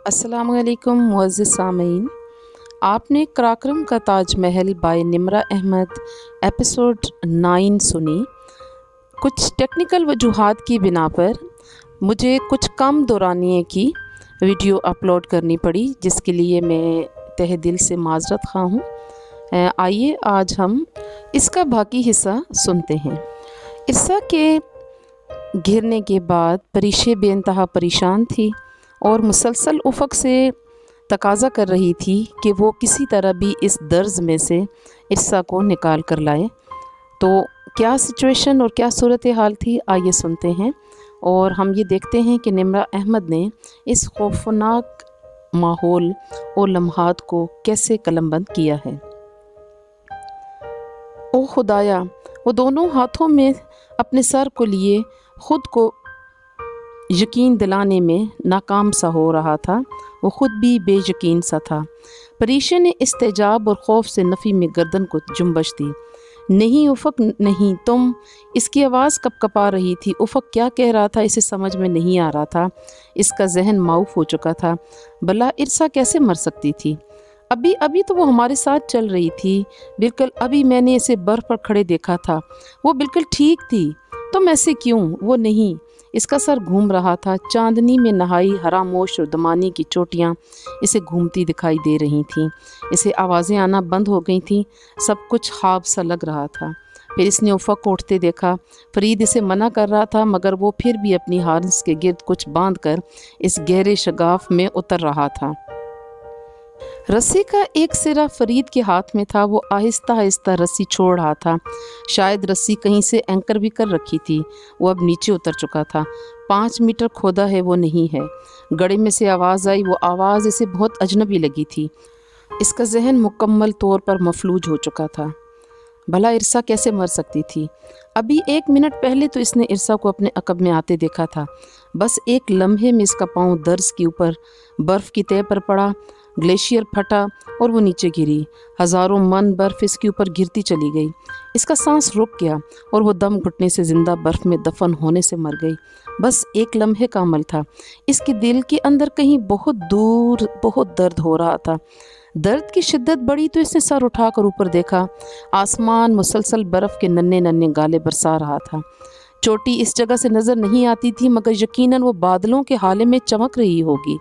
अस्सलामुअलैकुम मुअज़्ज़िज़ सामीन, आपने कराक्रम का ताज महल बाय निम्रा अहमद एपिसोड 9 सुनी। कुछ टेक्निकल वजूहात की बिना पर मुझे कुछ कम दौरानिए की वीडियो अपलोड करनी पड़ी, जिसके लिए मैं तहे दिल से माज़रत ख़्वाह हूँ। आइए आज हम इसका बाकी हिस्सा सुनते हैं। इर्सा के घिरने के बाद परीशे बेइंतहा परेशान थी और मुसलसल उफ़क़ से तकाज़ा कर रही थी कि वो किसी तरह भी इस दर्ज में से इर्सा को निकाल कर लाए। तो क्या सिचुएशन और क्या सूरत हाल थी, आइए सुनते हैं और हम ये देखते हैं कि निम्रा अहमद ने इस खौफनाक माहौल और लम्हात को कैसे कलमबंद किया है। ओ खुदाया, वो दोनों हाथों में अपने सर को लिए ख़ुद को यकीन दिलाने में नाकाम सा हो रहा था। वो ख़ुद भी बेयकीन सा था। परीशे ने इस्तेजाब और खौफ से नफ़ी में गर्दन को जुम्बश दी। नहीं उफ़क़ नहीं, तुम। इसकी आवाज़ कपकपा रही थी। उफ़क़ क्या कह रहा था इसे समझ में नहीं आ रहा था। इसका जहन माऊफ हो चुका था। भला इर्सा कैसे मर सकती थी? अभी तो वो हमारे साथ चल रही थी। बिल्कुल अभी मैंने इसे बर्फ़ पर खड़े देखा था। वो बिल्कुल ठीक थी। तुम ऐसे क्यों? वो नहीं। इसका सर घूम रहा था। चांदनी में नहाई हरामोश और दमानी की चोटियाँ इसे घूमती दिखाई दे रही थीं। इसे आवाज़ें आना बंद हो गई थीं। सब कुछ ख्वाब सा लग रहा था। फिर इसने उफ़क़ को उठते देखा। फरीद इसे मना कर रहा था, मगर वो फिर भी अपनी हार्स के गिर्द कुछ बांध कर इस गहरे शगाफ में उतर रहा था। रस्सी का एक सिरा फरीद के हाथ में था। वो आहिस्ता आहिस्ता रस्सी छोड़ रहा था। शायद रस्सी कहीं से एंकर भी कर रखी थी। वो अब नीचे उतर चुका था। 5 मीटर खोदा है, वो नहीं है। गड़े में से आवाज़ आई। वो आवाज़ इसे बहुत अजनबी लगी थी। इसका जहन मुकम्मल तौर पर मफलूज हो चुका था। भला इर्सा कैसे मर सकती थी? अभी 1 मिनट पहले तो इसने इर्सा को अपने अकब में आते देखा था। बस एक लम्हे में इसका पाँव दर्ज के ऊपर बर्फ़ की तह पर पड़ा। ग्लेशियर फटा और वो नीचे गिरी। हज़ारों मन बर्फ़ इसके ऊपर गिरती चली गई। इसका सांस रुक गया और वो दम घुटने से ज़िंदा बर्फ़ में दफन होने से मर गई। बस एक लम्हे का अमल था। इसके दिल के अंदर कहीं बहुत दूर बहुत दर्द हो रहा था। दर्द की शिद्दत बढ़ी तो इसने सर उठाकर ऊपर देखा। आसमान मुसलसल बर्फ़ के नन्हे नन्हे गाले बरसा रहा था। चोटी इस जगह से नज़र नहीं आती थी, मगर यकीनन वो बादलों के हाले में चमक रही होगी।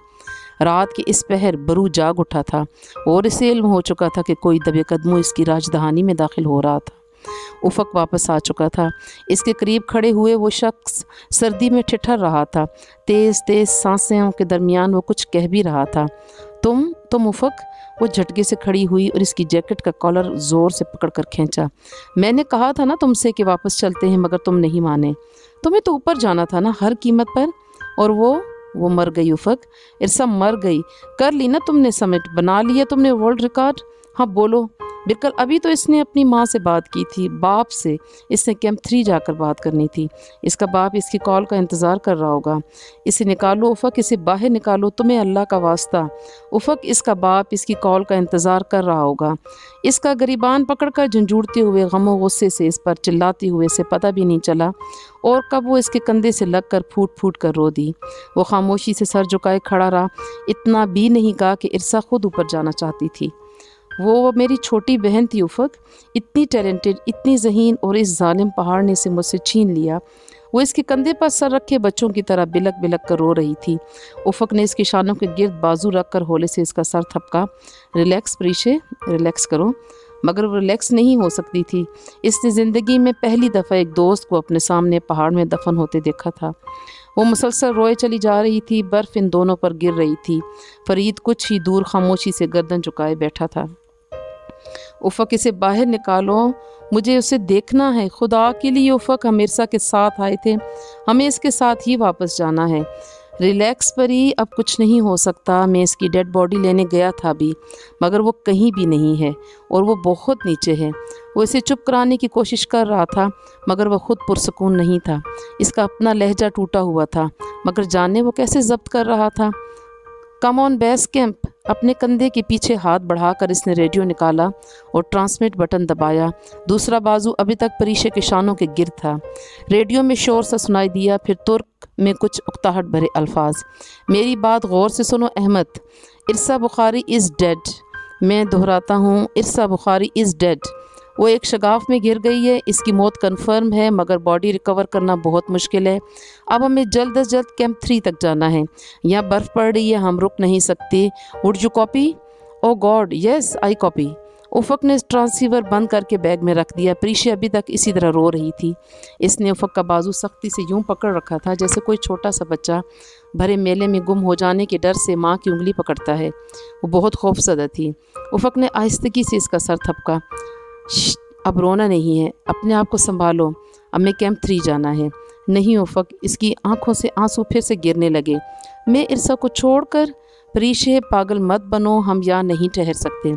रात के इस पहर बरू जाग उठा था और इसे इल्म हो चुका था कि कोई दबे कदमों इसकी राजधानी में दाखिल हो रहा था। उफ़क़ वापस आ चुका था। इसके करीब खड़े हुए वो शख्स सर्दी में ठिठर रहा था। तेज़ तेज़ सांसों के दरमियान वो कुछ कह भी रहा था। तुम उफ़क़। वो झटके से खड़ी हुई और इसकी जैकेट का कॉलर ज़ोर से पकड़कर खींचा। मैंने कहा था ना तुमसे कि वापस चलते हैं, मगर तुम नहीं माने। तुम्हें तो ऊपर जाना था ना, हर कीमत पर। और वो मर गई उफ़क़। इर्सा मर गई। कर ली ना तुमने समिट, बना लिया तुमने वर्ल्ड रिकॉर्ड। हाँ बोलो। बिल्कुल अभी तो इसने अपनी माँ से बात की थी, बाप से। इसने कैंप 3 जाकर बात करनी थी। इसका बाप इसकी कॉल का इंतज़ार कर रहा होगा। इसे निकालो उफ़क़, इसे बाहर निकालो, तुम्हें अल्लाह का वास्ता। उफ़क़, इसका बाप इसकी कॉल का इंतज़ार कर रहा होगा। इसका गिरीबान पकड़कर झंझूड़ते हुए गम गुस्से से इस पर चिल्लाती हुए इसे पता भी नहीं चला और कब वो इसके कंधे से लग कर फूट फूट कर रो दी। वो खामोशी से सर झुकाए खड़ा रहा। इतना भी नहीं कहा कि इर्सा खुद ऊपर जाना चाहती थी। वो मेरी छोटी बहन थी उफ़क़, इतनी टैलेंटेड, इतनी ज़हीन, और इस जालिम पहाड़ ने इसे मुझसे छीन लिया। वो इसके कंधे पर सर रखे बच्चों की तरह बिलक बिलक कर रो रही थी। उफ़क़ ने इसके शानों के गिर्द बाजू रख कर होले से इसका सर थपका। रिलैक्स परीशे, रिलैक्स करो। मगर वो रिलैक्स नहीं हो सकती थी। इसने ज़िंदगी में पहली दफ़ा एक दोस्त को अपने सामने पहाड़ में दफन होते देखा था। वो मुसलसल रोए चली जा रही थी। बर्फ़ इन दोनों पर गिर रही थी। फरीद कुछ ही दूर खामोशी से गर्दन झुकाए बैठा था। उफ़क़, इसे बाहर निकालो, मुझे उसे देखना है। खुदा के लिए उफ़क़, हम इर्सा के साथ आए थे, हमें इसके साथ ही वापस जाना है। रिलैक्स परी, अब कुछ नहीं हो सकता। मैं इसकी डेड बॉडी लेने गया था अभी, मगर वो कहीं भी नहीं है और वो बहुत नीचे है। वो इसे चुप कराने की कोशिश कर रहा था, मगर वह खुद पुरसकून नहीं था। इसका अपना लहजा टूटा हुआ था, मगर जाने वो कैसे ज़ब्त कर रहा था। Come on base camp. अपने कंधे के पीछे हाथ बढ़ाकर इसने रेडियो निकाला और ट्रांसमिट बटन दबाया। दूसरा बाजू अभी तक परीशे के शानों के गिर्द था। रेडियो में शोर सा सुनाई दिया, फिर तुर्क में कुछ उकताहट भरे अल्फाज। मेरी बात गौर से सुनो अहमद, इरसा बुखारी इज़ डेड। मैं दोहराता हूँ, इरसा बुखारी इज़ डेड। वो एक शगाफ में गिर गई है, इसकी मौत कन्फर्म है, मगर बॉडी रिकवर करना बहुत मुश्किल है। अब हमें जल्द अज जल्द कैंप 3 तक जाना है। यहाँ बर्फ़ पड़ रही है, हम रुक नहीं सकते। Would you copy? Oh god yes I copy. Ufaq ने ट्रांसीवर बंद करके बैग में रख दिया। प्रीशे अभी तक इसी तरह रो रही थी। इसने उफ़क का बाजू सख्ती से यूं पकड़ रखा था जैसे कोई छोटा सा बच्चा भरे मेले में गुम हो जाने के डर से माँ की उंगली पकड़ता है। वो बहुत खौफजदा थी। उफ़क ने आहिस्तगी से इसका सर थपका। अब रोना नहीं है, अपने आप को संभालो, अब मैं कैंप 3 जाना है। नहीं उफ़क, इसकी आंखों से आंसू फिर से गिरने लगे। मैं इरसा को छोड़कर? प्रीशे पागल मत बनो, हम यहाँ नहीं ठहर सकते।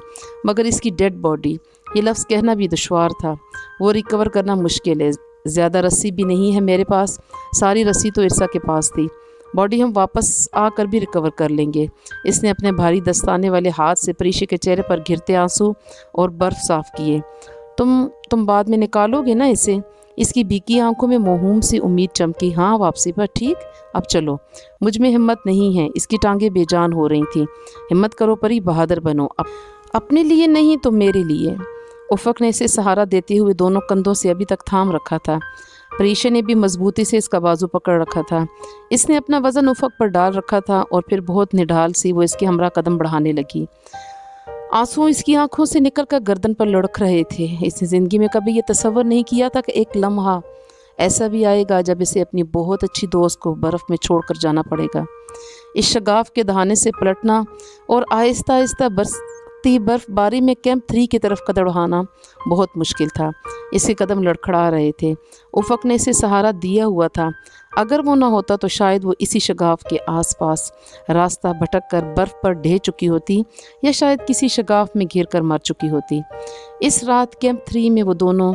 मगर इसकी डेड बॉडी, ये लफ्ज़ कहना भी दुश्वार था। वो रिकवर करना मुश्किल है। ज़्यादा रस्सी भी नहीं है मेरे पास, सारी रस्सी तो इरसा के पास थी। बॉडी हम वापस आकर भी रिकवर कर लेंगे। इसने अपने भारी दस्ताने वाले हाथ से प्रीशे के चेहरे पर गिरते आंसू और बर्फ़ साफ़ किए। तुम बाद में निकालोगे ना इसे? इसकी भीगी आंखों में मोहूम सी उम्मीद चमकी। हाँ, वापसी पर। ठीक, अब चलो। मुझ में हिम्मत नहीं है। इसकी टांगें बेजान हो रही थीं। हिम्मत करो परी, बहादुर बनो, अपने लिए नहीं तो मेरे लिए। उफ़क ने इसे सहारा देते हुए दोनों कंधों से अभी तक थाम रखा था। प्रीशे ने भी मजबूती से इसका बाजू पकड़ रखा था। इसने अपना वज़न उफ़क पर डाल रखा था और फिर बहुत निढाल सी वो इसके हमरा कदम बढ़ाने लगी। आंसू इसकी आंखों से निकलकर गर्दन पर लुढ़क रहे थे। इसने ज़िंदगी में कभी ये तसव्वुर नहीं किया था कि एक लम्हा ऐसा भी आएगा जब इसे अपनी बहुत अच्छी दोस्त को बर्फ़ में छोड़कर जाना पड़ेगा। इस शगाफ के दहाने से पलटना और आहिस्ता आहिस्ता बरसती बर्फ़बारी में कैंप 3 की तरफ कदम बढ़ाना बहुत मुश्किल था। इसके कदम लड़खड़ा रहे थे। उफ़क ने इसे सहारा दिया हुआ था। अगर वो ना होता तो शायद वो इसी शगाफ के आसपास रास्ता भटक कर बर्फ़ पर ढह चुकी होती, या शायद किसी शगाफ में घिर कर मर चुकी होती। इस रात कैंप 3 में वो दोनों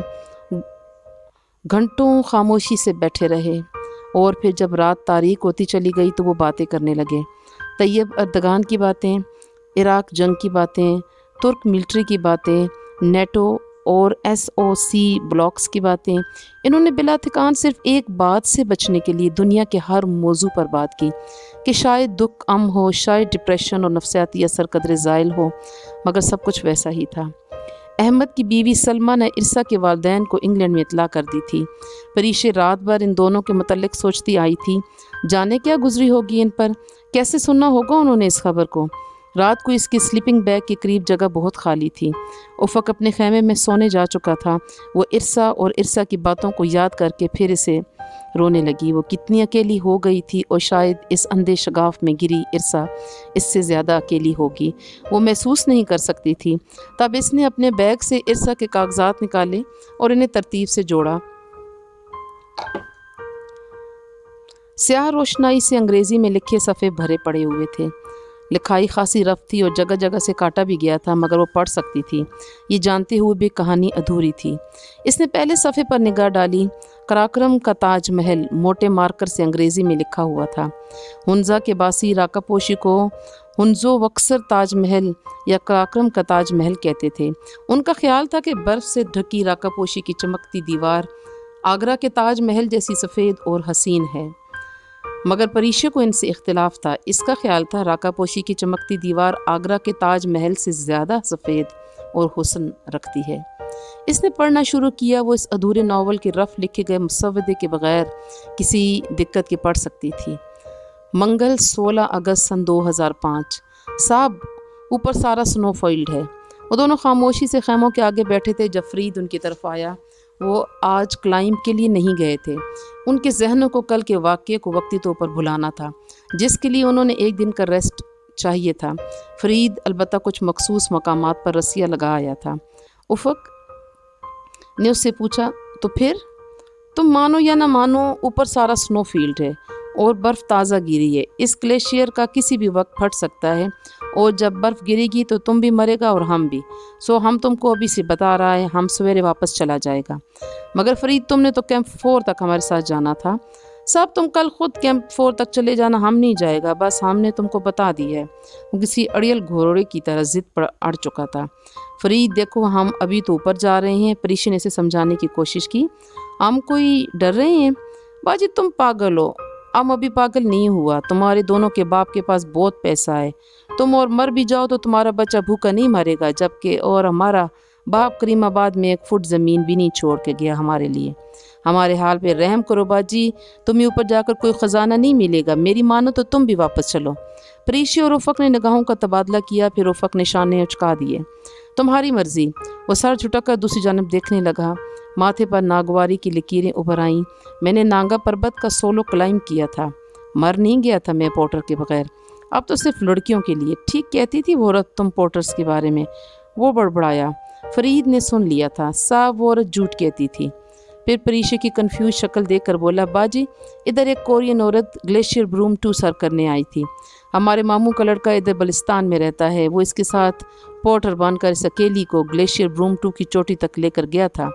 घंटों खामोशी से बैठे रहे और फिर जब रात तारीक होती चली गई तो वो बातें करने लगे। तैयब अर्दगान की बातें, इराक जंग की बातें, तुर्क मिलिट्री की बातें, नेटो और SOC ब्लॉक्स की बातें। इन्होंने बिला ठिकान सिर्फ एक बात से बचने के लिए दुनिया के हर मौजू पर बात की कि शायद दुख अम हो, शायद डिप्रेशन और नफसियाती असर कदरे ज़ाइल हो, मगर सब कुछ वैसा ही था। अहमद की बीवी सलमा ने इरसा के वालिदैन को इंग्लैंड में इतला कर दी थी। प्रीशे रात भर इन दोनों के मुतल्लिक सोचती आई थी। जाने क्या गुजरी होगी इन पर, कैसे सुनना होगा उन्होंने इस खबर को। रात को इसकी स्लीपिंग बैग के करीब जगह बहुत खाली थी। उफ़क अपने खैमे में सोने जा चुका था। वो इरसा और इरसा की बातों को याद करके फिर इसे रोने लगी। वो कितनी अकेली हो गई थी और शायद इस अंधे शगाफ में गिरी इरसा इससे ज़्यादा अकेली होगी। वो महसूस नहीं कर सकती थी। तब इसने अपने बैग से इरसा के कागजात निकाले और इन्हें तरतीब से जोड़ा। स्याह रोशनाई से अंग्रेज़ी में लिखे सफ़े भरे पड़े हुए थे। लिखाई खासी रफ थी और जगह जगह से काटा भी गया था, मगर वो पढ़ सकती थी। ये जानते हुए भी कहानी अधूरी थी। इसने पहले सफ़े पर निगाह डाली। कराक्रम का ताज महल मोटे मार्कर से अंग्रेज़ी में लिखा हुआ था। हुंजा के बासी राकापोशी को हुंजो वक्सर ताज महल या कराक्रम का ताज महल कहते थे। उनका ख्याल था कि बर्फ़ से ढकी राकापोशी की चमकती दीवार आगरा के ताज महल जैसी सफ़ेद और हसीन है, मगर परीशे को इनसे इख्तिलाफ था। इसका ख्याल था राकापोशी की चमकती दीवार आगरा के ताज महल से ज़्यादा सफ़ेद और हुस्न रखती है। इसने पढ़ना शुरू किया। वो इस अधूरे नावल के रफ लिखे गए मुसव्वदे के बगैर किसी दिक्कत के पढ़ सकती थी। मंगल 16 अगस्त सन 2005। साहब, ऊपर सारा स्नोफॉइल्ड है। वो दोनों खामोशी से खैमों के आगे बैठे थे जब फरीद उनकी तरफ आया। वो आज क्लाइंब के लिए नहीं गए थे। उनके जहनों को कल के वाक़ये को वक्ती तौर पर भुलाना था, जिसके लिए उन्होंने एक दिन का रेस्ट चाहिए था। फरीद अलबत्ता कुछ मखसूस मकामात पर रस्सियाँ लगा आया था। उफ़क ने उससे पूछा, तो फिर तुम मानो या ना मानो, ऊपर सारा स्नो फील्ड है और बर्फ़ ताज़ा गिरी है। इस ग्लेशियर का किसी भी वक्त फट सकता है और जब बर्फ़ गिरेगी तो तुम भी मरेगा और हम भी। सो हम तुमको अभी से बता रहा है, हम सवेरे वापस चला जाएगा। मगर फरीद, तुमने तो कैंप 4 तक हमारे साथ जाना था। साहब तुम कल खुद कैंप 4 तक चले जाना, हम नहीं जाएगा, बस हमने तुमको बता दी है। वो किसी अड़ियल घोड़े की तरह जिद पर अड़ चुका था। फरीद देखो हम अभी तो ऊपर जा रहे हैं, परीशी ने इसे समझाने की कोशिश की। हम कोई डर रहे हैं? बाजी तुम पागल हो, हम अभी पागल नहीं हुआ। तुम्हारे दोनों के बाप के पास बहुत पैसा है, तुम और मर भी जाओ तो तुम्हारा बच्चा भूखा नहीं मरेगा, जबकि और हमारा बाप करीमाबाद में 1 फुट ज़मीन भी नहीं छोड़ के गया हमारे लिए। हमारे हाल पे रहम करो बाजी, तुम्हें ऊपर जाकर कोई ख़जाना नहीं मिलेगा, मेरी मानो तो तुम भी वापस चलो। परीशी और उफ़क ने निगाहों का तबादला किया, फिर उफ़क ने शाने उचका दिए। तुम्हारी मर्ज़ी। वो सर झुटक दूसरी जानब देखने लगा। माथे पर नागवारी की लकीरें उभर आईं। मैंने नांगा पर्वत का सोलो क्लाइंब किया था, मर नहीं गया था मैं पोर्टर के बगैर। अब तो सिर्फ लड़कियों के लिए। ठीक कहती थी वो औरत तुम पोर्टर्स के बारे में। वो बड़बड़ाया। फरीद ने सुन लिया था, साहब वो औरत झूठ कहती थी। फिर परीशी की कंफ्यूज शक्ल देखकर बोला, बाजी इधर एक कोरियन औरत ग्लेशियर ब्रूम 2 सर करने आई थी। हमारे मामू का लड़का इधर बलिस्तान में रहता है, वो इसके साथ पोर्टर बनकर इस अकेली को ग्लेशियर ब्रूम 2 की चोटी तक लेकर गया था।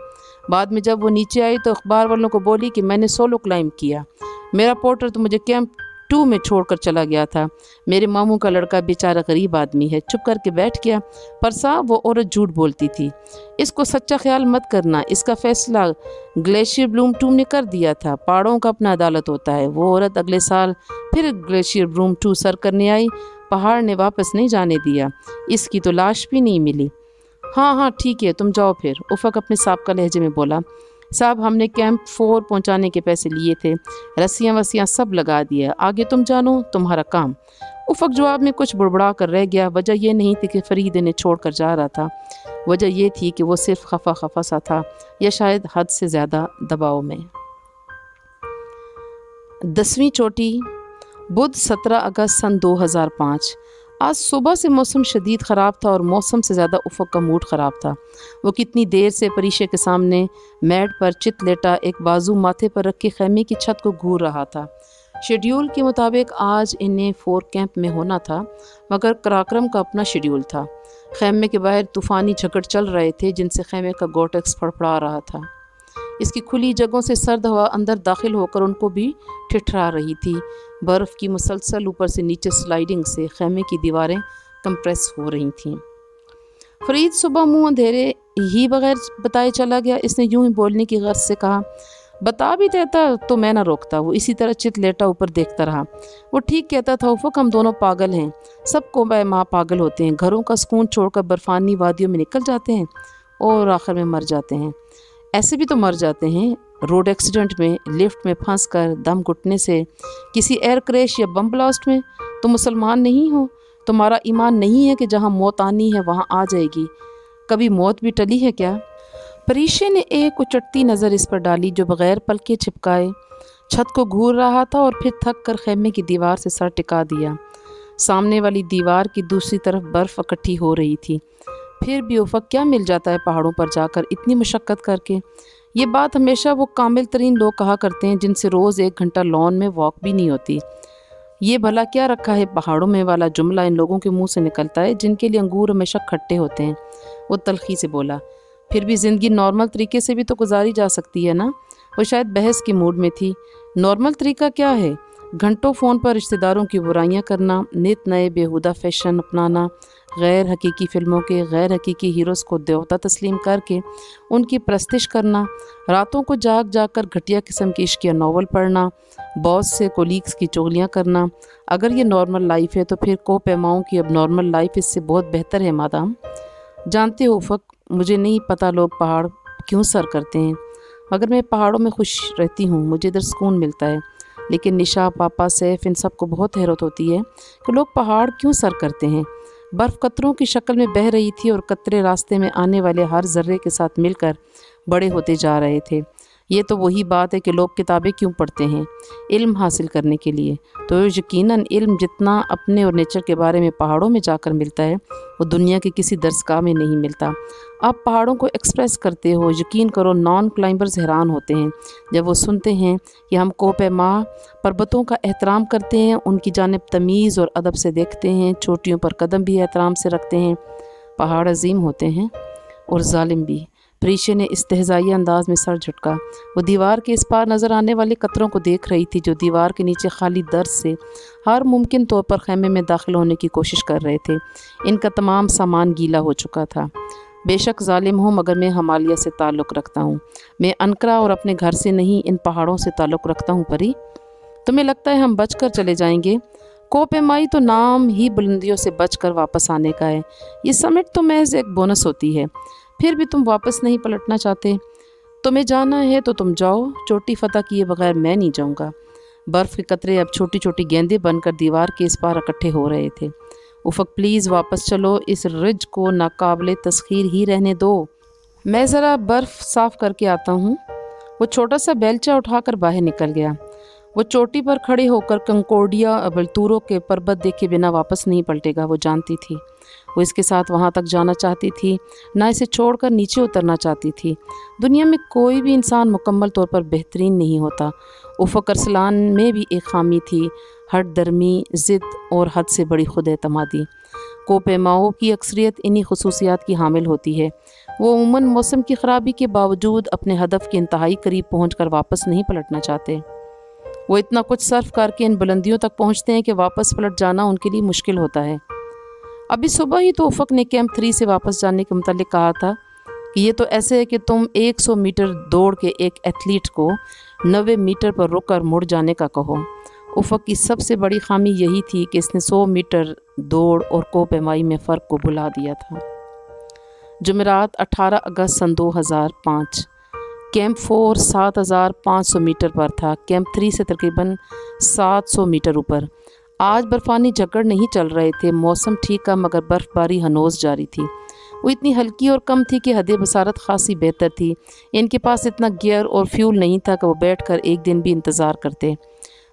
बाद में जब वो नीचे आई तो अखबार वालों को बोली कि मैंने सोलो क्लाइंब किया, मेरा पोर्टर तो मुझे कैंप 2 में छोड़कर चला गया था। मेरे मामू का लड़का बेचारा गरीब आदमी है, चुप करके बैठ गया। पर साहब वो औरत झूठ बोलती थी। इसको सच्चा ख्याल मत करना, इसका फैसला ग्लेशियर ब्रूम 2 ने कर दिया था। पहाड़ों का अपना अदालत होता है। वो औरत अगले साल फिर ग्लेशियर ब्रूम 2 सर करने आई, पहाड़ ने वापस नहीं जाने दिया, इसकी तो लाश भी नहीं मिली। हाँ हाँ ठीक है, तुम जाओ फिर, उफ़क अपने साबका लहजे में बोला। साहब हमने कैंप 4 पहुंचाने के पैसे लिए थे, रस्सियाँ वस्सियाँ सब लगा दिया, आगे तुम जानो, तुम्हारा काम। उफ़क जवाब में कुछ बुड़बड़ा कर रह गया। वजह यह नहीं थी कि फरीद इन्हें छोड़कर जा रहा था, वजह यह थी कि वो सिर्फ खफा खफा सा था, या शायद हद से ज़्यादा दबाव में। 10वीं चोटी, बुध 17 अगस्त सन 2005। आज सुबह से मौसम शदीद ख़राब था और मौसम से ज़्यादा उफ़क का मूड ख़राब था। वो कितनी देर से परीशे के सामने मैट पर चित लेटा एक बाजू माथे पर रख के खैमे की छत को घूर रहा था। शेड्यूल के मुताबिक आज इन्हें 4 कैंप में होना था, मगर कराक्रम का अपना शेड्यूल था। खैमे के बाहर तूफ़ानी झकड़ चल रहे थे जिनसे खैमे का गोटेक्स फड़फड़ा रहा था। इसकी खुली जगहों से सर्द हवा अंदर दाखिल होकर उनको भी ठिठरा रही थी। बर्फ़ की मुसलसल ऊपर से नीचे स्लाइडिंग से खैमे की दीवारें कंप्रेस हो रही थीं। फरीद सुबह मुंह अंधेरे ही बगैर बताए चला गया। इसने यूं ही बोलने की गर्ज से कहा, बता भी देता तो मैं ना रोकता। वो इसी तरह चित लेटा ऊपर देखता रहा। वो ठीक कहता था, उफ़क हम दोनों पागल हैं, सबको माँ पागल होते हैं, घरों का सुकून छोड़कर बर्फानी वादियों में निकल जाते हैं और आखिर में मर जाते हैं। ऐसे भी तो मर जाते हैं, रोड एक्सीडेंट में, लिफ्ट में फंसकर, दम घुटने से, किसी एयर क्रैश या बम ब्लास्ट में। तुम मुसलमान नहीं हो, तुम्हारा ईमान नहीं है कि जहाँ मौत आनी है वहाँ आ जाएगी। कभी मौत भी टली है क्या? परीशे ने एक उचटती नज़र इस पर डाली जो बग़ैर पलके छिपकाए छत को घूर रहा था, और फिर थक कर खैमे की दीवार से सर टिका दिया। सामने वाली दीवार की दूसरी तरफ बर्फ़ इकट्ठी हो रही थी। फिर भी उफ़क क्या मिल जाता है पहाड़ों पर जाकर इतनी मशक्क़त करके। ये बात हमेशा वो कामिल तरीन लोग कहा करते हैं जिनसे रोज़ 1 घंटा लॉन में वॉक भी नहीं होती। ये भला क्या रखा है पहाड़ों में वाला जुमला इन लोगों के मुंह से निकलता है जिनके लिए अंगूर हमेशा खट्टे होते हैं। वो तलखी से बोला, फिर भी ज़िंदगी नॉर्मल तरीके से भी तो गुजारी जा सकती है ना। वो शायद बहस की मूड में थी। नॉर्मल तरीका क्या है? घंटों फ़ोन पर रिश्तेदारों की बुराइयां करना, नित नए बेहुदा फैशन अपनाना, गैर हकीकी फ़िल्मों के गैर हकीकी हीरोज़ को देवता तस्लीम करके उनकी प्रस्तिश करना, रातों को जाग जाग कर घटिया किस्म की इश्किया नावल पढ़ना, बॉस से कोलीग्स की चुगलियाँ करना। अगर ये नॉर्मल लाइफ है तो फिर को पैमाओं की अब नॉर्मल लाइफ इससे बहुत बेहतर है मादाम। जानते हो उफ़क, मुझे नहीं पता लोग पहाड़ क्यों सर करते हैं, मगर मैं पहाड़ों में खुश रहती हूँ, मुझे इधर सुकून मिलता है। लेकिन निशा, पापा, सैफ, इन सब को बहुत हैरत होती है कि लोग पहाड़ क्यों सर करते हैं। बर्फ़ कतरों की शक्ल में बह रही थी और कतरे रास्ते में आने वाले हर ज़र्रे के साथ मिलकर बड़े होते जा रहे थे। ये तो वही बात है कि लोग किताबें क्यों पढ़ते हैं, इल्म हासिल करने के लिए। तो यकीनन इल्म जितना अपने और नेचर के बारे में पहाड़ों में जाकर मिलता है वो दुनिया के किसी दर्सगाह में नहीं मिलता। आप पहाड़ों को एक्सप्रेस करते हो, यकीन करो नॉन क्लाइंबर्स हैरान होते हैं जब वो सुनते हैं कि हम कोह-ए-माह पर्वतों का एहतराम करते हैं, उनकी जानिब तमीज़ और अदब से देखते हैं, चोटियों पर कदम भी एहतराम से रखते हैं। पहाड़ अजीम होते हैं और जालिम भी। परीक्षा ने इस्तेहज़ाई अंदाज में सर झटका। वो दीवार के इस पार नज़र आने वाले कतरों को देख रही थी जो दीवार के नीचे खाली दर्ज से हर मुमकिन तौर पर ख़ैमे में दाखिल होने की कोशिश कर रहे थे। इनका तमाम सामान गीला हो चुका था। बेशक ज़ालिम हूँ मगर मैं हिमालय से ताल्लुक़ रखता हूँ। मैं अनकरा और अपने घर से नहीं, इन पहाड़ों से ताल्लुक़ रखता हूँ। परी, तुम्हें लगता है हम बचकर चले जाएंगे? कोपेमाई तो नाम ही बुलंदियों से बचकर वापस आने का है। ये समिट तो महज एक बोनस होती है। फिर भी तुम वापस नहीं पलटना चाहते। तुम्हें जाना है तो तुम जाओ, चोटी फतह किए बगैर मैं नहीं जाऊंगा। बर्फ़ के कतरे अब छोटी छोटी गेंदें बनकर दीवार के इस पार इकट्ठे हो रहे थे। उफ़क़ प्लीज़ वापस चलो, इस रिज को नाकाबिले तस्खीर ही रहने दो। मैं ज़रा बर्फ़ साफ़ करके आता हूँ। वो छोटा सा बेलचा उठाकर बाहर निकल गया। वो चोटी पर खड़े होकर कंकोडिया अबलतूरों के पर्वत देखे बिना वापस नहीं पलटेगा, वो जानती थी। वो इसके साथ वहाँ तक जाना चाहती थी, ना इसे छोड़कर नीचे उतरना चाहती थी। दुनिया में कोई भी इंसान मुकम्मल तौर पर बेहतरीन नहीं होता। उफ़क़ अरसलान में भी एक खामी थी, हट दर्मी, ज़िद और हद से बड़ी खुद एतमादी। कोपेमाओं की अक्सरियत इन्हीं खुसूसियात की हामिल होती है। वो उमूमन मौसम की ख़राबी के बावजूद अपने हदफ के इंतहाई करीब पहुँचकर वापस नहीं पलटना चाहते। वो इतना कुछ सर्फ करके इन बुलंदियों तक पहुंचते हैं कि वापस पलट जाना उनके लिए मुश्किल होता है। अभी सुबह ही तो उफ़क़ ने कैंप 3 से वापस जाने के मुतालिक कहा था कि ये तो ऐसे है कि तुम 100 मीटर दौड़ के एक एथलीट को 90 मीटर पर रुककर मुड़ जाने का कहो। उफ़क़ की सबसे बड़ी खामी यही थी कि इसने 100 मीटर दौड़ और कोपेमाई में फ़र्क को भुला दिया था। जुमेरात 18 अगस्त सन 2005। कैंप 4 7500 मीटर पर था, कैंप 3 से तकरीबन 700 मीटर ऊपर। आज बर्फ़ानी झक्कड़ नहीं चल रहे थे, मौसम ठीक था मगर बर्फ़बारी हनोज जारी थी। वो इतनी हल्की और कम थी कि हद बसारत खासी बेहतर थी। इनके पास इतना गियर और फ्यूल नहीं था कि वो बैठकर एक दिन भी इंतज़ार करते।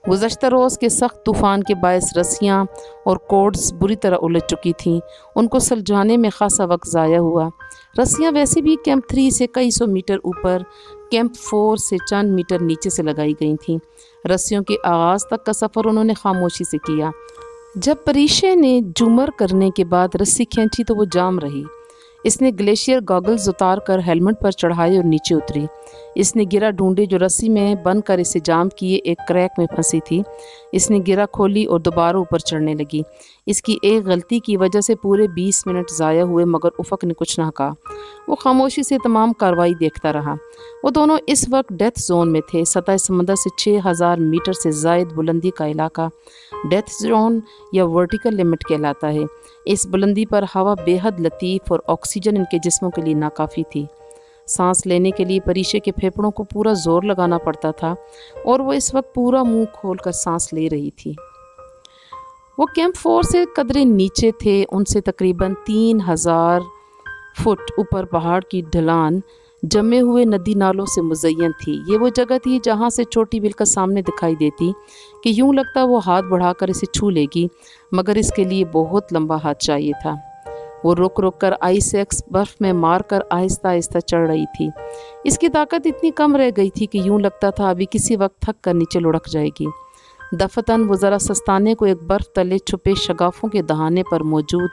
गुज़श्ता रोज़ के सख्त तूफ़ान के बायस रस्सियाँ और कोड्स बुरी तरह उलझ चुकी थीं। उनको सुलझाने में खासा वक्त ज़ाया हुआ। रस्सियाँ वैसे भी कैंप 3 से कई सौ मीटर ऊपर, कैंप 4 से चंद मीटर नीचे से लगाई गई थीं। रस्सियों के आगाज़ तक का सफ़र उन्होंने खामोशी से किया। जब परीक्षा ने जूमर करने के बाद रस्सी खींची तो वो जाम रही। इसने ग्लेशियर गॉगल्स उतार कर हेलमेट पर चढ़ाए और नीचे उतरी। इसने गिरा ढूंढे जो रस्सी में बंद कर इसे जाम किए एक क्रैक में फंसी थी। इसने गिरा खोली और दोबारा ऊपर चढ़ने लगी। इसकी एक गलती की वजह से पूरे 20 मिनट ज़ाया हुए मगर उफ़क़ ने कुछ ना कहा। वो खामोशी से तमाम कार्रवाई देखता रहा। वो दोनों इस वक्त डेथ जोन में थे। सतह समंदर से 6000 मीटर से ज़ायद बुलंदी का इलाका डेथ जोन या वर्टिकल लिमिट कहलाता है। इस बुलंदी पर हवा बेहद लतीफ़ और ऑक्सीजन इनके जिस्मों के लिए नाकाफ़ी थी। सांस लेने के लिए परीक्षा के फेफड़ों को पूरा जोर लगाना पड़ता था और वो इस वक्त पूरा मुंह खोलकर सांस ले रही थी। वो कैंप 4 से कदरे नीचे थे। उनसे तकरीबन 3000 फुट ऊपर पहाड़ की ढलान जमे हुए नदी नालों से मुज़य्यन थी। ये वो जगह थी जहाँ से छोटी बिल्कुल सामने दिखाई देती कि यूँ लगता वो हाथ बढ़ाकर इसे छू लेगी, मगर इसके लिए बहुत लंबा हाथ चाहिए था। वो रुक रुक कर आइस एक्स बर्फ़ में मार कर आहिस्ता आहिस्ता चढ़ रही थी। इसकी ताकत इतनी कम रह गई थी कि यूँ लगता था अभी किसी वक्त थक कर नीचे लुढ़क जाएगी। दफतन वो ज़रा सस्ताने को एक बर्फ़ तले छुपे शगाफों के दहाने पर मौजूद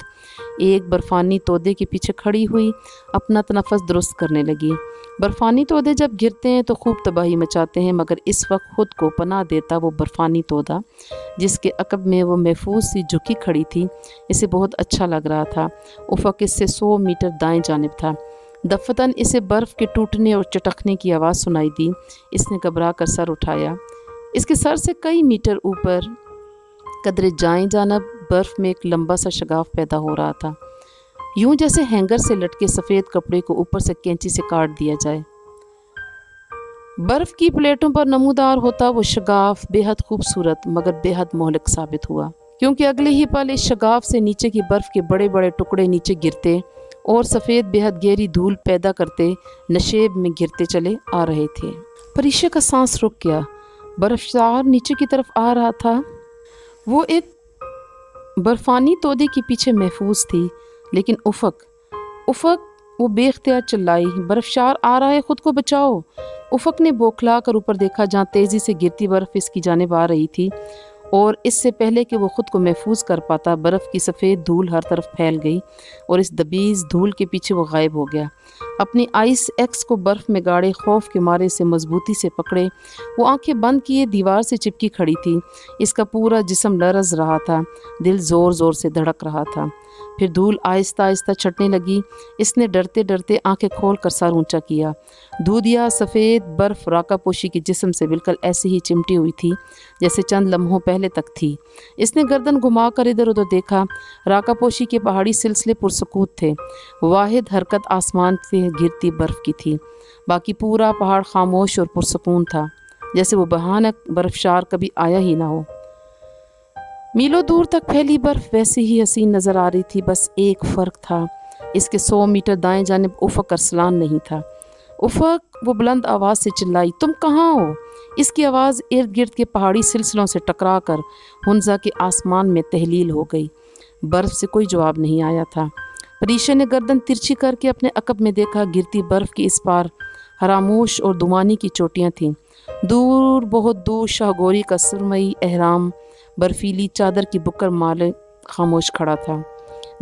एक बर्फ़ानी तोदे के पीछे खड़ी हुई अपना तनफ़स दुरुस्त करने लगी। बर्फ़ानी तोदे जब गिरते हैं तो खूब तबाही मचाते हैं, मगर इस वक्त ख़ुद को पनाह देता वो बर्फ़ानी तोदा जिसके अकब में वो महफूज सी झुकी खड़ी थी, इसे बहुत अच्छा लग रहा था। उफ़क़ इससे 100 मीटर दाएं जानिब था। दफतन इसे बर्फ़ के टूटने और चटकने की आवाज़ सुनाई दी। इसने घबरा कर सर उठाया। इसके सर से कई मीटर ऊपर कदरे जाएं जानब बर्फ़ में एक लंबा सा शगाफ पैदा हो रहा था, यूं जैसे हैंगर से लटके सफ़ेद कपड़े को ऊपर से कैंची से काट दिया जाए। बर्फ़ की प्लेटों पर नमूदार होता वो शगाफ बेहद खूबसूरत मगर बेहद मोहलिक साबित हुआ, क्योंकि अगले ही पल इस शगाफ से नीचे की बर्फ़ के बड़े बड़े टुकड़े नीचे गिरते और सफ़ेद बेहद गहरी धूल पैदा करते नशेब में गिरते चले आ रहे थे। परीक्षा का सांस रुक गया। बर्फ़शार नीचे की तरफ आ रहा था। वो एक बर्फ़ानी तोदे के पीछे महफूज थी, लेकिन उफ़क़ वो बेख्तियार चिल्लाई, बर्फ़शार आ रहा है, ख़ुद को बचाओ। उफ़क़ ने बौखला कर ऊपर देखा जहाँ तेज़ी से गिरती बर्फ़ इसकी जानिब आ रही थी, और इससे पहले कि वो ख़ुद को महफूज कर पाता बर्फ़ की सफ़ेद धूल हर तरफ फैल गई और इस दबीज़ धूल के पीछे वो गायब हो गया। अपनी आइस एक्स को बर्फ़ में गाड़े खौफ के मारे से मजबूती से पकड़े वो आंखें बंद किए दीवार से चिपकी खड़ी थी। इसका पूरा जिस्म लरज़ रहा था, दिल ज़ोर ज़ोर से धड़क रहा था। फिर धूल आहिस्ता आहिस्ता छटने लगी। इसने डरते डरते आंखें खोल कर सर ऊंचा किया। दूधिया सफ़ेद बर्फ़ राकापोशी के जिस्म से बिल्कुल ऐसे ही चिमटी हुई थी जैसे चंद लम्हों पहले तक थी। इसने गर्दन घुमाकर इधर उधर देखा। राकापोशी के पहाड़ी सिलसिले पुरसकूत थे। वाहिद हरकत आसमान से गिरती बर्फ़ की थी। बाकी पूरा पहाड़ खामोश और पुरसकून था, जैसे वो भयानक बर्फशार कभी आया ही ना हो। मीलों दूर तक फैली बर्फ वैसी ही हसीन नज़र आ रही थी। बस एक फ़र्क था, इसके 100 मीटर दाएं जानिब उफ़क़ अरसलान नहीं था। उफ़क़, वो बुलंद आवाज़ से चिल्लाई, तुम कहाँ हो? इसकी आवाज़ इर्द गिर्द के पहाड़ी सिलसिलों से टकरा कर हुंज़ा के आसमान में तहलील हो गई। बर्फ़ से कोई जवाब नहीं आया था। परीशा ने गर्दन तिरछी करके अपने अकब में देखा। गिरती बर्फ़ के इस पार हरामोश और दुमानी की चोटियाँ थीं। दूर, बहुत दूर शाहगोरी का सुरमई एहराम बर्फीली चादर की बुकर माले खामोश खड़ा था।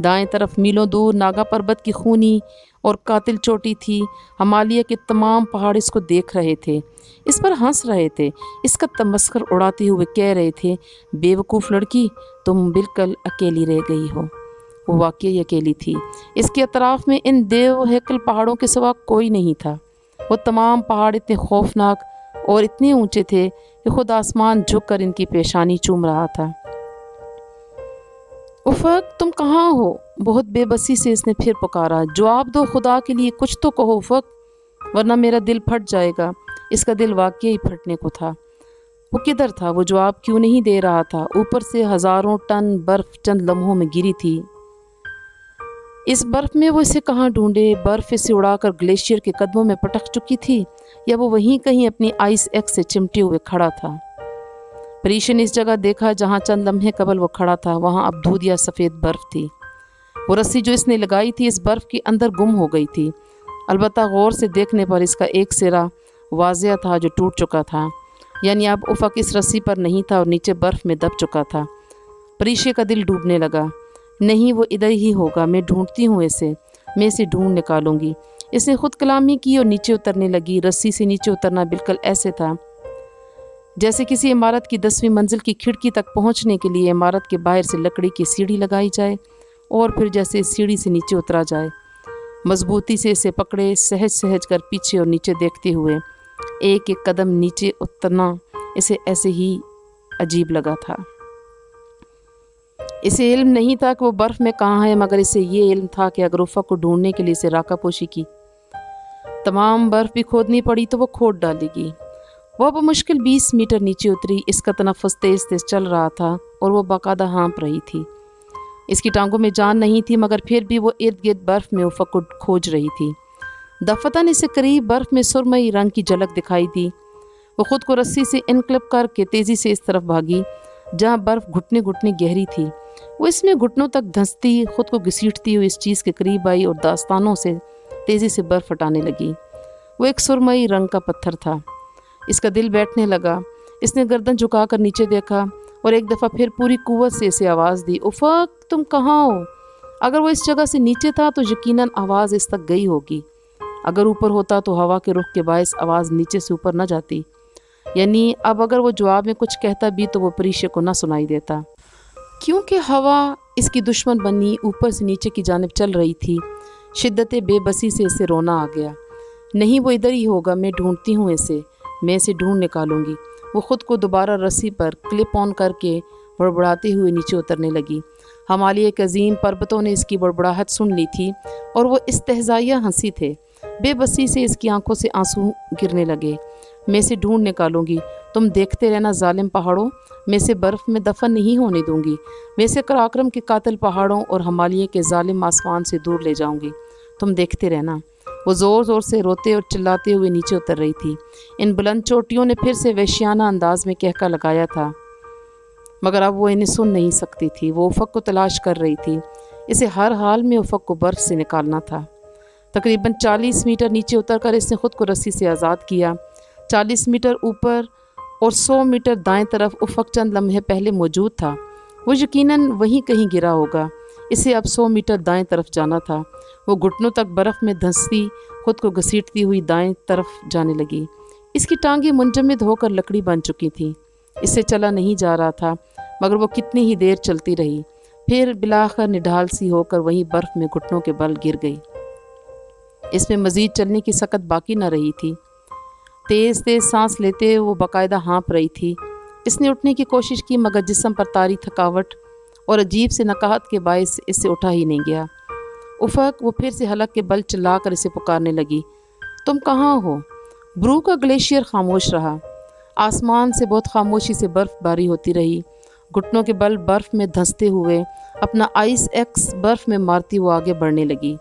दाएं तरफ मीलों दूर नागा पर्वत की खूनी और कातिल चोटी थी। हिमालय के तमाम पहाड़ इसको देख रहे थे, इस पर हंस रहे थे, इसका तमस्खुर उड़ाते हुए कह रहे थे, बेवकूफ़ लड़की, तुम बिल्कुल अकेली रह गई हो। वो वाकई अकेली थी। इसके अतराफ़ में इन देव हैकल पहाड़ों के सिवा कोई नहीं था। वो तमाम पहाड़ इतने खौफनाक और इतने ऊंचे थे कि खुद आसमान झुककर इनकी पेशानी चूम रहा था। उफ़क़, तुम कहाँ हो? बहुत बेबसी से इसने फिर पुकारा। जवाब दो, खुदा के लिए कुछ तो कहो उफ़क़, वरना मेरा दिल फट जाएगा। इसका दिल वाकई फटने को था। वो किधर था? वो जवाब क्यों नहीं दे रहा था? ऊपर से हज़ारों टन बर्फ़ चंद लम्हों में गिरी थी। इस बर्फ़ में वो इसे कहाँ ढूंढे? बर्फ़ इसे उड़ाकर ग्लेशियर के कदमों में पटक चुकी थी, या वो वहीं कहीं अपनी आइस एक्स से चिमटे हुए खड़ा था। परीशा ने इस जगह देखा जहाँ चंद लम्हे कबल वो खड़ा था। वहाँ अब धूधिया सफ़ेद बर्फ़ थी। वो रस्सी जो इसने लगाई थी इस बर्फ़ के अंदर गुम हो गई थी। अलबत्ता गौर से देखने पर इसका एक सिरा वाज़िया था जो टूट चुका था, यानी अब उफ़क़ इस रस्सी पर नहीं था और नीचे बर्फ़ में दब चुका था। परीशा का दिल डूबने लगा। नहीं, वो इधर ही होगा। मैं ढूंढती हूँ इसे, मैं इसे ढूंढ निकालूंगी। इसने खुद कलामी की और नीचे उतरने लगी। रस्सी से नीचे उतरना बिल्कुल ऐसे था जैसे किसी इमारत की 10वीं मंजिल की खिड़की तक पहुँचने के लिए इमारत के बाहर से लकड़ी की सीढ़ी लगाई जाए और फिर जैसे सीढ़ी से नीचे उतरा जाए। मजबूती से इसे पकड़े सहज सहज कर पीछे और नीचे देखते हुए एक एक कदम नीचे उतरना इसे ऐसे ही अजीब लगा था। इसे इल्म नहीं था कि वो बर्फ़ में कहाँ है, मगर इसे ये इल्म था कि अगर उफ़क़ को ढूंढने के लिए इसे राकापोशी की तमाम बर्फ़ भी खोदनी पड़ी तो वो खोद डालेगी। वो अब मुश्किल 20 मीटर नीचे उतरी। इसका तनफ़्फ़ुस तेज़ तेज़ चल रहा था और वो बाकायदा हाँप रही थी। इसकी टांगों में जान नहीं थी, मगर फिर भी वो इर्द गिर्द बर्फ़ में उफ़क़ को खोज रही थी। दफ़तन इसे करीब बर्फ़ में सुरमई रंग की झलक दिखाई दी। वो ख़ुद को रस्सी से इनक्लिप करके तेज़ी से इस तरफ भागी जहाँ बर्फ़ घुटने घुटने गहरी थी। वो इसमें घुटनों तक धंसती, खुद को घसीटती हुई इस चीज़ के करीब आई और दास्तानों से तेज़ी से बर्फ़ हटाने लगी। वो एक सुरमई रंग का पत्थर था। इसका दिल बैठने लगा। इसने गर्दन झुकाकर नीचे देखा और एक दफ़ा फिर पूरी कुव्वत से इसे आवाज़ दी, उफ़क़, तुम कहाँ हो? अगर वो इस जगह से नीचे था तो यकीनन आवाज़ इस तक गई होगी। अगर ऊपर होता तो हवा के रुख के बायस आवाज़ नीचे से ऊपर न जाती, यानी अब अगर वो जवाब में कुछ कहता भी तो वो परीशा को न सुनाई देता। क्योंकि हवा इसकी दुश्मन बनी ऊपर से नीचे की जानिब चल रही थी। शिद्दत बेबसी से इसे रोना आ गया। नहीं, वो इधर ही होगा। मैं ढूंढती हूँ इसे, मैं इसे ढूंढ निकालूंगी। वो ख़ुद को दोबारा रस्सी पर क्लिप ऑन करके बड़बड़ाते हुए नीचे उतरने लगी। हिमालय के अजीम पर्वतों ने इसकी बड़बड़ाहट सुन ली थी और वो इस्तेहज़ाइया हंसी थे। बेबसी से इसकी आंखों से आंसू गिरने लगे। मैं इसे ढूंढ निकालूंगी, तुम देखते रहना जालिम पहाड़ों, मैं इसे बर्फ़ में दफन नहीं होने दूंगी। मैं इसे कराक्रम के कातिल पहाड़ों और हिमालय के जालिम आसमान से दूर ले जाऊंगी, तुम देखते रहना। वो ज़ोर ज़ोर से रोते और चिल्लाते हुए नीचे उतर रही थी। इन बुलंद चोटियों ने फिर से वहशियाना अंदाज में कहका लगाया था, मगर अब वो इन्हें सुन नहीं सकती थी। वो उफ़क़ को तलाश कर रही थी। इसे हर हाल में उफ़क़ को बर्फ़ से निकालना था। तकरीबन 40 मीटर नीचे उतरकर इसने खुद को रस्सी से आज़ाद किया। 40 मीटर ऊपर और 100 मीटर दाएं तरफ उफ़क़ चंद लम्हे पहले मौजूद था। वो यकीनन वहीं कहीं गिरा होगा। इसे अब 100 मीटर दाएं तरफ जाना था। वो घुटनों तक बर्फ़ में धंसती खुद को घसीटती हुई दाएं तरफ जाने लगी। इसकी टांगें मुंजमद होकर लकड़ी बन चुकी थीं। इससे चला नहीं जा रहा था, मगर वो कितनी ही देर चलती रही। फिर बिलाखिर निढाल सी होकर वहीं बर्फ़ में घुटनों के बल गिर गई। इसमें मज़ीद चलने की सकत बाकी न रही थी। तेज़ तेज़ सांस लेते वो बाकायदा हाँप रही थी। इसने उठने की कोशिश की, मगर जिस्म पर तारी थकावट और अजीब से नकाहत के बायस इससे उठा ही नहीं गया। उफ़क, वो फिर से हलक के बल चिल्लाकर इसे पुकारने लगी, तुम कहाँ हो? ब्रू का ग्लेशियर खामोश रहा। आसमान से बहुत खामोशी से बर्फ़बारी होती रही। घुटनों के बल बर्फ़ में धंसते हुए अपना आइस एक्स बर्फ़ में मारती वो आगे बढ़ने लगी।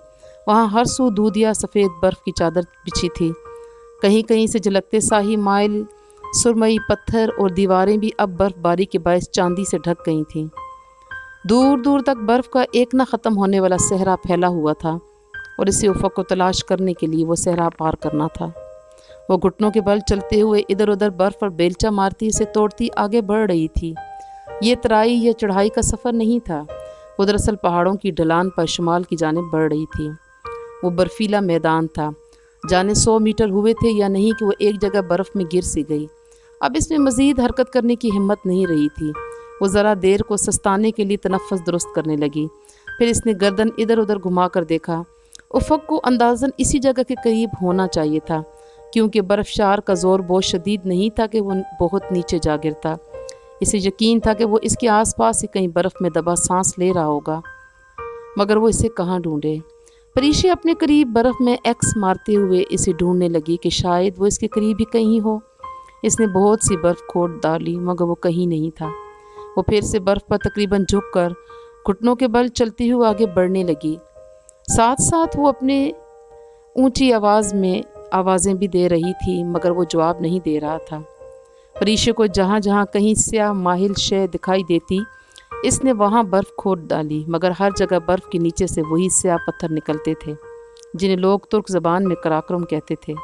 वहाँ हर सू दूधिया सफ़ेद बर्फ़ की चादर बिछी थी। कहीं कहीं से झलकते शाही माइल, सुरमई पत्थर और दीवारें भी अब बर्फ़बारी के बायस चांदी से ढक गई थीं। दूर दूर तक बर्फ़ का एक न ख़त्म होने वाला सहरा फैला हुआ था और इसे उफ़क़ को तलाश करने के लिए वो सहरा पार करना था। वो घुटनों के बल चलते हुए इधर उधर बर्फ़ पर बेलचा मारती इसे तोड़ती आगे बढ़ रही थी। ये तराई या चढ़ाई का सफ़र नहीं था, वो दरअसल पहाड़ों की ढलान पर शुमाल की जानिब बढ़ रही थी। वो बर्फीला मैदान था। जाने 100 मीटर हुए थे या नहीं कि वो एक जगह बर्फ़ में गिर सी गई। अब इसमें मज़ीद हरकत करने की हिम्मत नहीं रही थी। वो ज़रा देर को सस्ताने के लिए तनफ़्फ़ुस दुरुस्त करने लगी। फिर इसने गर्दन इधर उधर घुमा कर देखा। उफ़क़ को अंदाज़न इसी जगह के करीब होना चाहिए था, क्योंकि बर्फ़शार का ज़ोर बहुत शदीद नहीं था कि वो बहुत नीचे जा गिरता। इसे यकीन था कि वो इसके आसपास ही कहीं बर्फ़ में दबा सांस ले रहा होगा, मगर वो इसे कहाँ ढूंढे। परीशे अपने करीब बर्फ़ में एक्स मारते हुए इसे ढूंढने लगी कि शायद वो इसके करीब ही कहीं हो। इसने बहुत सी बर्फ़ खोद डाली, मगर वो कहीं नहीं था। वो फिर से बर्फ़ पर तकरीबन झुककर घुटनों के बल चलती हुई आगे बढ़ने लगी। साथ साथ वो अपने ऊंची आवाज़ में आवाज़ें भी दे रही थी, मगर वो जवाब नहीं दे रहा था। परीशे को जहाँ जहाँ कहीं स्याह माहिल शय दिखाई देती, इसने वहाँ बर्फ़ खोद डाली, मगर हर जगह बर्फ़ के नीचे से वही स्याह पत्थर निकलते थे, जिन्हें लोग तुर्क ज़बान में कराक्रम कहते थे।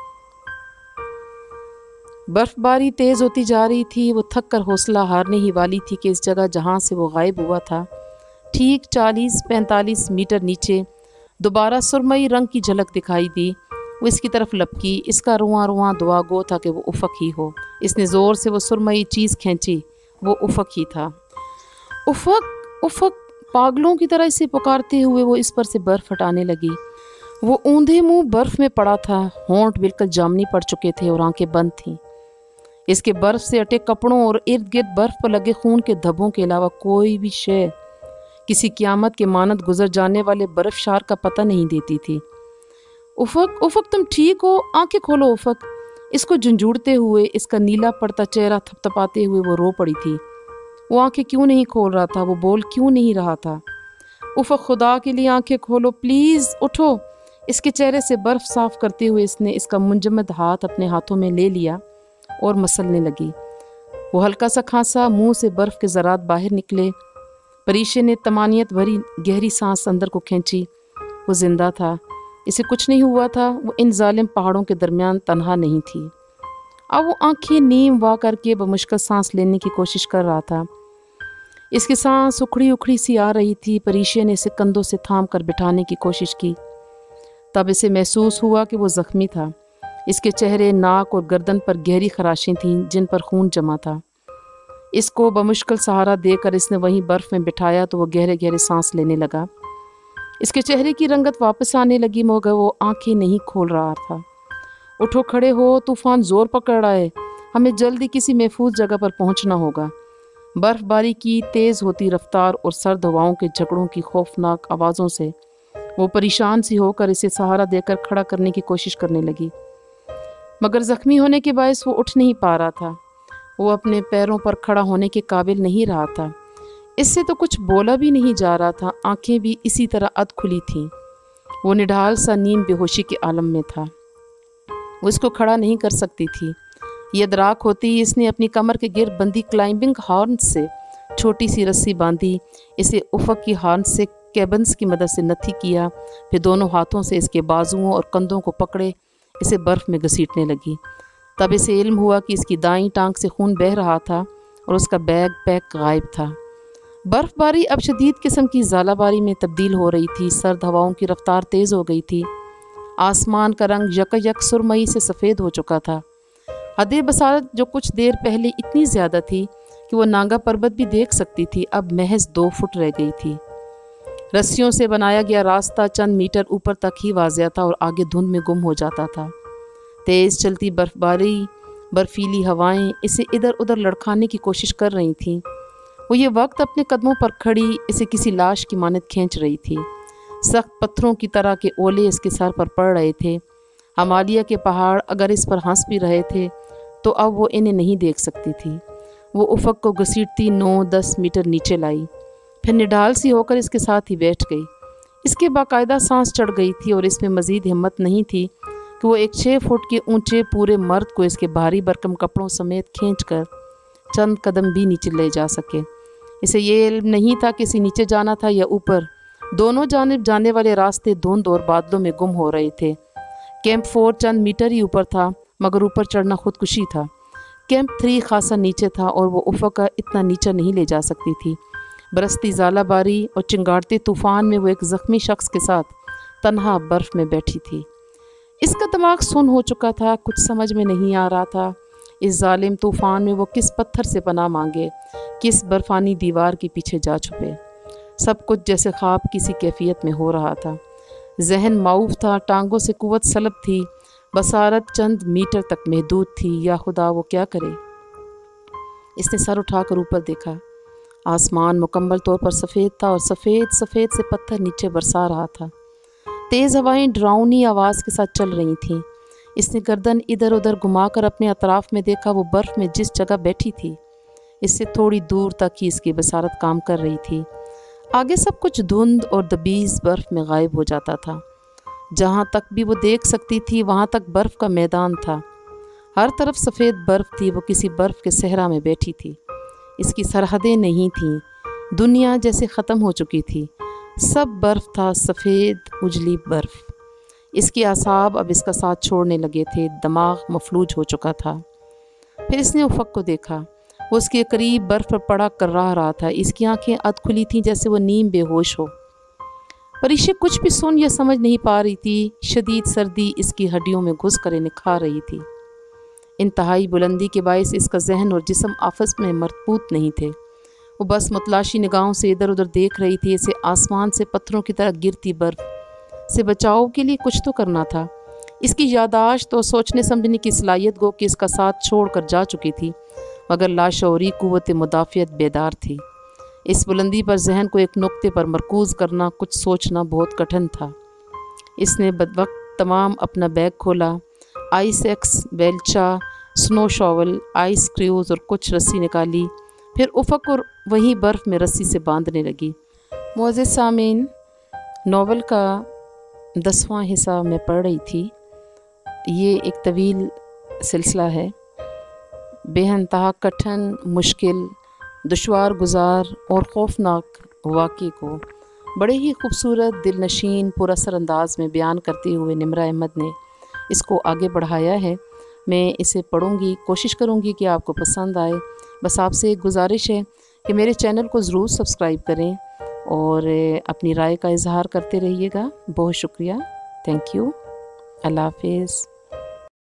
बर्फ़बारी तेज़ होती जा रही थी। वो थक कर हौसला हारने ही वाली थी कि इस जगह जहाँ से वो गायब हुआ था, ठीक 40-45 मीटर नीचे दोबारा सुरमई रंग की झलक दिखाई दी। वो इसकी तरफ लपकी। इसका रुआं रुआं दुआ गो था कि वो उफ़क़ ही हो। इसने ज़ोर से वो सुरमई चीज़ खींची। वो उफ़क़ ही था। उफ़क़ उफ़क़, पागलों की तरह इसे पुकारते हुए वो इस पर से बर्फ़ हटाने लगी। वो ऊंधे मुंह बर्फ़ में पड़ा था। होंठ बिल्कुल जामनी पड़ चुके थे और आंखें बंद थीं। इसके बर्फ़ से अटे कपड़ों और इर्द गिर्द बर्फ़ पर लगे खून के धब्बों के अलावा कोई भी शय किसी क़यामत के मानद गुजर जाने वाले बर्फ़शार का पता नहीं देती थी। उफ़क़ उफ़क़, तुम ठीक हो? आंखें खोलो उफ़क़। इसको झुंझुड़ते हुए, इसका नीला पड़ता चेहरा थपथपाते हुए वो रो पड़ी थी। वो आंखें क्यों नहीं खोल रहा था? वो बोल क्यों नहीं रहा था? उफ़क़, खुदा के लिए आंखें खोलो प्लीज़, उठो। इसके चेहरे से बर्फ़ साफ़ करते हुए इसने इसका मुंजमद हाथ अपने हाथों में ले लिया और मसलने लगी। वो हल्का सा खांसा, मुंह से बर्फ़ के ज़रात बाहर निकले। परीशे ने तमानियत भरी गहरी सांस अंदर को खींची। वो ज़िंदा था, इसे कुछ नहीं हुआ था। वो इन जालिम पहाड़ों के दरमियान तन्हा नहीं थी। अब वो आंखें नीम वा करके बमुश्किल सांस लेने की कोशिश कर रहा था। इसकी सांस उखड़ी उखड़ी सी आ रही थी। परीशे ने इसे कंधों से थाम कर बिठाने की कोशिश की। तब इसे महसूस हुआ कि वो ज़ख्मी था। इसके चेहरे, नाक और गर्दन पर गहरी खराशें थीं जिन पर खून जमा था। इसको बमुश्किल सहारा देकर इसने वहीं बर्फ़ में बिठाया तो वो गहरे गहरे सांस लेने लगा। इसके चेहरे की रंगत वापस आने लगी, मगर वो आंखें नहीं खोल रहा था। उठो, खड़े हो, तूफ़ान ज़ोर पकड़ रहा है। हमें जल्दी किसी महफूज जगह पर पहुंचना होगा। बर्फ़बारी की तेज़ होती रफ्तार और सर्द हवाओं के झगड़ों की खौफनाक आवाज़ों से वो परेशान सी होकर इसे सहारा देकर खड़ा करने की कोशिश करने लगी, मगर ज़ख्मी होने के बायस वो उठ नहीं पा रहा था। वो अपने पैरों पर खड़ा होने के काबिल नहीं रहा था। इससे तो कुछ बोला भी नहीं जा रहा था। आंखें भी इसी तरह अध खुली थीं। वो निढाल सा नीम बेहोशी के आलम में था। वो इसको खड़ा नहीं कर सकती थी। ये दराक होती ही इसने अपनी कमर के गिर्द बंदी क्लाइंबिंग हॉर्न से छोटी सी रस्सी बांधी। इसे उफ़क़ की हॉर्न से केबन्स की मदद से नत्थी किया। फिर दोनों हाथों से इसके बाजुओं और कंधों को पकड़े इसे बर्फ़ में घसीटने लगी। तब इसे इल्म हुआ कि इसकी दाईं टांग से खून बह रहा था और उसका बैग पैक गायब था। बर्फ़बारी अब शदीद किस्म की ज़ालाबारी में तब्दील हो रही थी। सर्द हवाओं की रफ्तार तेज़ हो गई थी। आसमान का रंग यकयक सुरमई से सफ़ेद हो चुका था। हद बसारत जो कुछ देर पहले इतनी ज़्यादा थी कि वो नांगा पर्वत भी देख सकती थी, अब महज 2 फुट रह गई थी। रस्सियों से बनाया गया रास्ता चंद मीटर ऊपर तक ही वाज़िया था और आगे धुंध में गुम हो जाता था। तेज़ चलती बर्फीली हवाएं इसे इधर उधर लड़खाने की कोशिश कर रही थीं। वो ये वक्त अपने कदमों पर खड़ी इसे किसी लाश की मानद खींच रही थी। सख्त पत्थरों की तरह के ओले इसके सर पर पड़ रहे थे। हिमालय के पहाड़ अगर इस पर हंस भी रहे थे तो अब वो इन्हें नहीं देख सकती थी। वो उफ़क़ को घसीटती 9-10 मीटर नीचे लाई, फिर निढाल सी होकर इसके साथ ही बैठ गई। इसके बाकायदा सांस चढ़ गई थी और इसमें मज़ीद हिम्मत नहीं थी कि वो एक 6 फुट के ऊंचे पूरे मर्द को इसके भारी भरकम कपड़ों समेत खींचकर चंद कदम भी नीचे ले जा सके। इसे ये इल्म नहीं था कि इसे नीचे जाना था या ऊपर। दोनों जानिब जाने वाले रास्ते धुंध और बादलों में गुम हो रहे थे। कैंप 4 चंद मीटर ही ऊपर था, मगर ऊपर चढ़ना खुदकुशी था। कैंप 3 खासा नीचे था और वो उफ़क़ का इतना नीचा नहीं ले जा सकती थी। बरसती ज़ालाबारी और चिंगारते तूफ़ान में वो एक ज़ख्मी शख्स के साथ तन्हा बर्फ़ में बैठी थी। इसका दिमाग सुन्न हो चुका था। कुछ समझ में नहीं आ रहा था इस जालिम तूफ़ान में वो किस पत्थर से पनाह मांगे, किस बर्फ़ानी दीवार के पीछे जा छुपे। सब कुछ जैसे ख्वाब किसी कैफियत में हो रहा था। जहन माऊफ था, टांगों से कुव्वत सलब थी, बसारत चंद मीटर तक महदूद थी। या खुदा वो क्या करे। इसने सर उठाकर ऊपर देखा। आसमान मुकम्मल तौर पर सफ़ेद था और सफ़ेद सफ़ेद से पत्थर नीचे बरसा रहा था। तेज़ हवाएं डरावनी आवाज़ के साथ चल रही थीं। इसने गर्दन इधर उधर घुमाकर अपने अतराफ़ में देखा। वो बर्फ़ में जिस जगह बैठी थी इससे थोड़ी दूर तक ही इसकी बसारत काम कर रही थी। आगे सब कुछ धुंध और दबीज़ बर्फ़ में गायब हो जाता था। जहाँ तक भी वो देख सकती थी वहाँ तक बर्फ़ का मैदान था। हर तरफ सफ़ेद बर्फ़ थी। वो किसी बर्फ़ के सहरा में बैठी थी। इसकी सरहदें नहीं थीं। दुनिया जैसे ख़त्म हो चुकी थी। सब बर्फ़ था, सफ़ेद उजली बर्फ़। इसके आसाब अब इसका साथ छोड़ने लगे थे। दिमाग मफलूज हो चुका था। फिर इसने उफ़क़ को देखा। वो उसके करीब बर्फ़ पर पड़ा कर रहा था। इसकी आंखें अध खुली थीं जैसे वो नीम बेहोश हो। परिशे कुछ भी सुन या समझ नहीं पा रही थी। शदीद सर्दी इसकी हड्डियों में घुस कर इन्हें खा रही थी। इंतहाई बुलंदी के बायस इसका जहन और जिस्म आपस में मरबूत नहीं थे। वो बस मुतलाशी निगाहों से इधर उधर देख रही थी। इसे आसमान से पत्थरों की तरह गिरती बर्फ़ से बचाव के लिए कुछ तो करना था। इसकी यादाश्त और सोचने समझने की सलाहियत गो कि इसका साथ छोड़ कर जा चुकी थी, मगर लाशऊरी कुव्वत मुदाफ़ियत बेदार थी। इस बुलंदी पर जहन को एक नुक्ते पर मरकूज़ करना, कुछ सोचना बहुत कठिन था। इसने बदवक्त तमाम अपना बैग खोला। आइस एक्स, बेलचा, स्नो शॉवल, आइस क्रूज़ और कुछ रस्सी निकाली। फिर उफ़क़ को वहीं बर्फ़ में रस्सी से बांधने लगी। मुअज़्ज़िज़ सामीन, नावल का 10वां हिस्सा मैं पढ़ रही थी। ये एक तवील सिलसिला है। बेइंतहा कठिन, मुश्किल, दुश्वार गुज़ार और खौफनाक वाक़े को बड़े ही खूबसूरत, दिलनशीन, पुरअसर अंदाज में बयान करते हुए निम्रा अहमद ने इसको आगे बढ़ाया है। मैं इसे पढ़ूँगी, कोशिश करूँगी कि आपको पसंद आए। बस आपसे एक गुजारिश है कि मेरे चैनल को ज़रूर सब्सक्राइब करें और अपनी राय का इजहार करते रहिएगा। बहुत शुक्रिया। Thank you. अल्लाह हाफ़िज़।